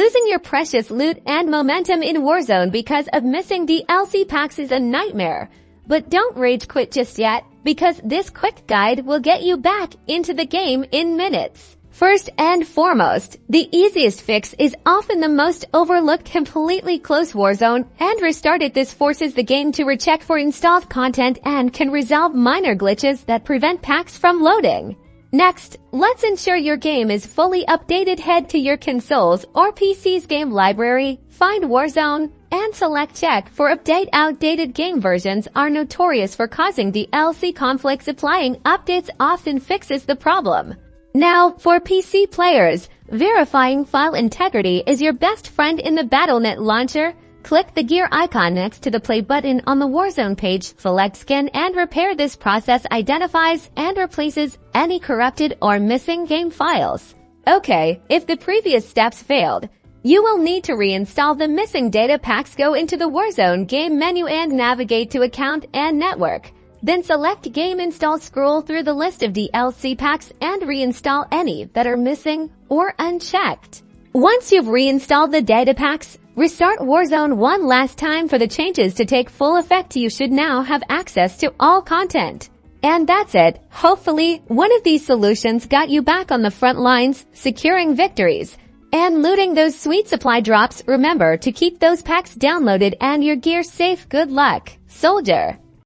Losing your precious loot and momentum in Warzone because of missing DLC packs is a nightmare. But don't rage quit just yet, because this quick guide will get you back into the game in minutes. First and foremost, the easiest fix is often the most overlooked: completely close Warzone and restart it. This forces the game to recheck for installed content and can resolve minor glitches that prevent packs from loading. Next, let's ensure your game is fully updated. Head to your console's or PC's game library, find Warzone, and select Check for Update. Outdated game versions are notorious for causing DLC conflicts. Applying updates often fixes the problem. Now, for PC players, verifying file integrity is your best friend in the Battle.net launcher. Click the gear icon next to the play button on the Warzone page, select Scan and Repair. This process identifies and replaces any corrupted or missing game files. Okay, if the previous steps failed, you will need to reinstall the missing data packs. Go into the Warzone game menu and navigate to Account and Network. Then select Game Install. Scroll through the list of DLC packs and reinstall any that are missing or unchecked. Once you've reinstalled the data packs, restart Warzone one last time for the changes to take full effect. You should now have access to all content. And that's it. Hopefully, one of these solutions got you back on the front lines, securing victories and looting those sweet supply drops. Remember to keep those packs downloaded and your gear safe. Good luck, soldier!